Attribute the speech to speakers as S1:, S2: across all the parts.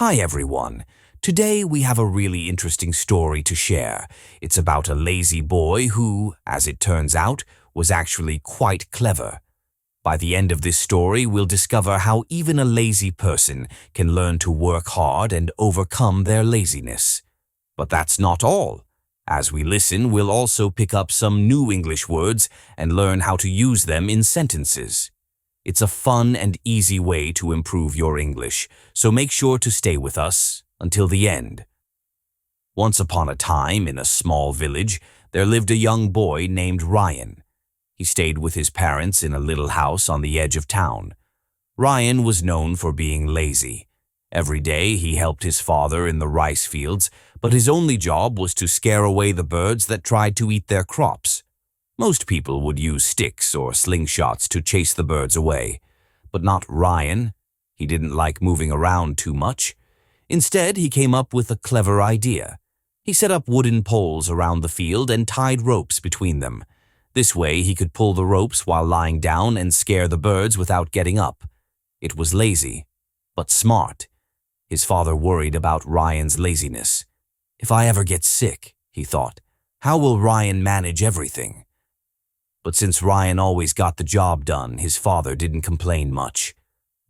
S1: Hi everyone. Today we have a really interesting story to share. It's about a lazy boy who, as it turns out, was actually quite clever. By the end of this story, we'll discover how even a lazy person can learn to work hard and overcome their laziness. But that's not all. As we listen, we'll also pick up some new English words and learn how to use them in sentences. It's a fun and easy way to improve your English, so make sure to stay with us until the end. Once upon a time, in a small village, there lived a young boy named Ryan. He stayed with his parents in a little house on the edge of town. Ryan was known for being lazy. Every day he helped his father in the rice fields, but his only job was to scare away the birds that tried to eat their crops. Most people would use sticks or slingshots to chase the birds away, but not Ryan. He didn't like moving around too much. Instead, he came up with a clever idea. He set up wooden poles around the field and tied ropes between them. This way, he could pull the ropes while lying down and scare the birds without getting up. It was lazy, but smart. His father worried about Ryan's laziness. If I ever get sick, he thought, how will Ryan manage everything? But since Ryan always got the job done, his father didn't complain much.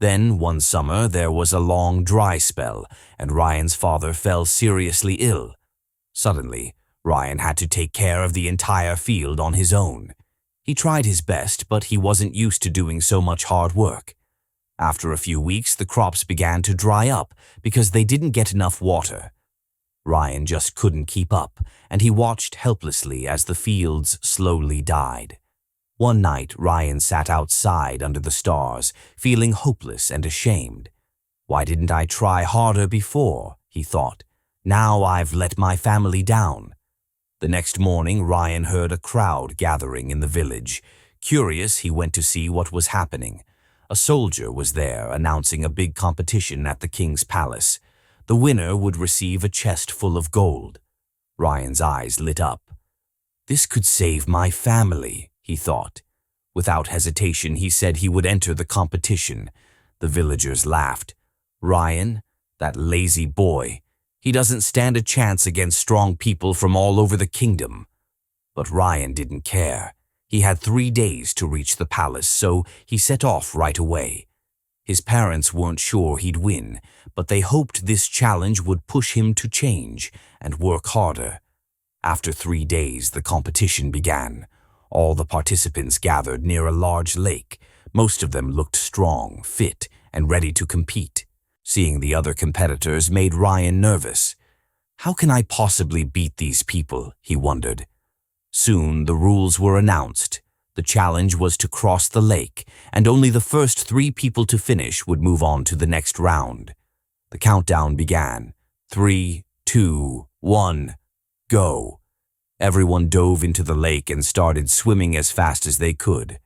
S1: Then, one summer, there was a long dry spell, and Ryan's father fell seriously ill. Suddenly, Ryan had to take care of the entire field on his own. He tried his best, but he wasn't used to doing so much hard work. After a few weeks, the crops began to dry up because they didn't get enough water. Ryan just couldn't keep up, and he watched helplessly as the fields slowly died. One night, Ryan sat outside under the stars, feeling hopeless and ashamed. Why didn't I try harder before, he thought. Now I've let my family down. The next morning, Ryan heard a crowd gathering in the village. Curious, he went to see what was happening. A soldier was there announcing a big competition at the king's palace. The winner would receive a chest full of gold. Ryan's eyes lit up. This could save my family, he thought. Without hesitation, he said he would enter the competition. The villagers laughed. Ryan, that lazy boy, he doesn't stand a chance against strong people from all over the kingdom. But Ryan didn't care. He had 3 days to reach the palace, so he set off right away. His parents weren't sure he'd win, but they hoped this challenge would push him to change and work harder. After 3 days, the competition began. All the participants gathered near a large lake. Most of them looked strong, fit, and ready to compete. Seeing the other competitors made Ryan nervous. How can I possibly beat these people, he wondered. Soon the rules were announced. The challenge was to cross the lake, and only the first 3 people to finish would move on to the next round. The countdown began. 3, 2, 1, go. Everyone dove into the lake and started swimming as fast as they could.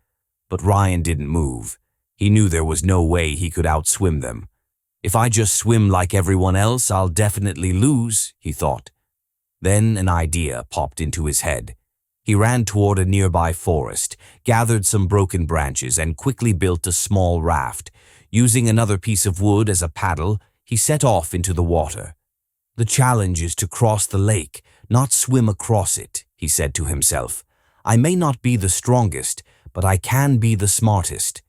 S1: But Ryan didn't move. He knew there was no way he could outswim them. If I just swim like everyone else, I'll definitely lose, he thought. Then an idea popped into his head. He ran toward a nearby forest, gathered some broken branches, and quickly built a small raft. Using another piece of wood as a paddle, he set off into the water. The challenge is to cross the lake, not swim across it, he said to himself. I may not be the strongest, but I can be the smartest.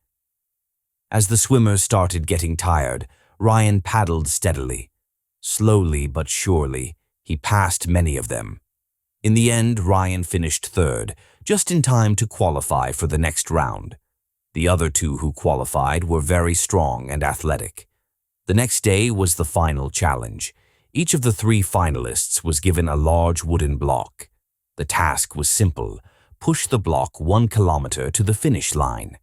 S1: As the swimmers started getting tired, Ryan paddled steadily. Slowly but surely, he passed many of them. In the end, Ryan finished third, just in time to qualify for the next round. The other 2 who qualified were very strong and athletic. The next day was the final challenge. Each of the 3 finalists was given a large wooden block. The task was simple. Push the block 1 kilometer to the finish line.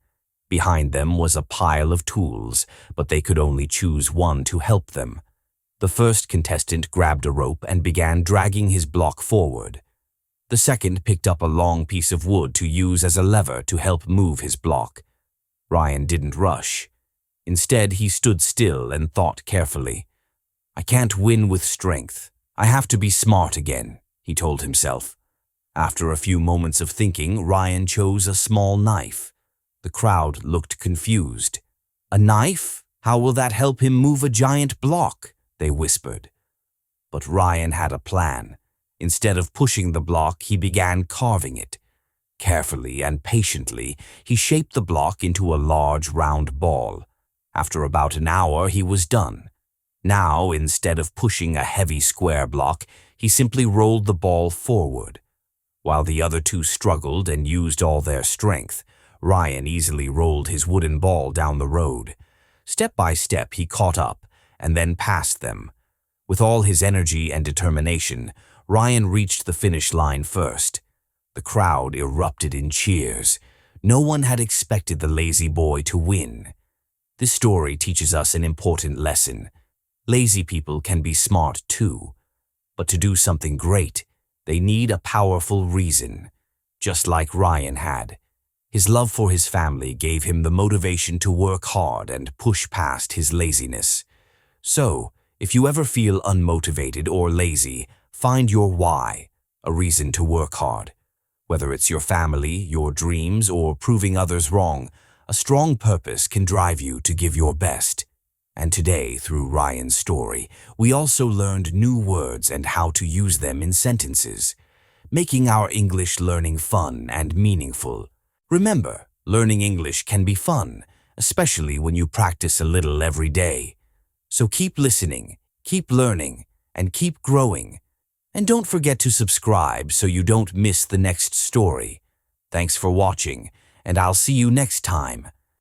S1: Behind them was a pile of tools, but they could only choose one to help them. The first contestant grabbed a rope and began dragging his block forward. The second picked up a long piece of wood to use as a lever to help move his block. Ryan didn't rush. Instead, he stood still and thought carefully. I can't win with strength. I have to be smart again, he told himself. After a few moments of thinking, Ryan chose a small knife. The crowd looked confused. A knife? How will that help him move a giant block? they whispered. But Ryan had a plan. Instead of pushing the block, he began carving it. Carefully and patiently, he shaped the block into a large round ball. After about an hour, he was done. Now, instead of pushing a heavy square block, he simply rolled the ball forward. While the other two struggled and used all their strength, Ryan easily rolled his wooden ball down the road. Step by step, he caught up and then passed them. With all his energy and determination, Ryan reached the finish line first. The crowd erupted in cheers. No one had expected the lazy boy to win. This story teaches us an important lesson. Lazy people can be smart too, but to do something great, they need a powerful reason, just like Ryan had. His love for his family gave him the motivation to work hard and push past his laziness. So, if you ever feel unmotivated or lazy, find your why, a reason to work hard. Whether it's your family, your dreams, or proving others wrong, a strong purpose can drive you to give your best. And today, through Ryan's story, we also learned new words and how to use them in sentences, making our English learning fun and meaningful. Remember, learning English can be fun, especially when you practice a little every day. So keep listening, keep learning, and keep growing. And don't forget to subscribe so you don't miss the next story. Thanks for watching, and I'll see you next time.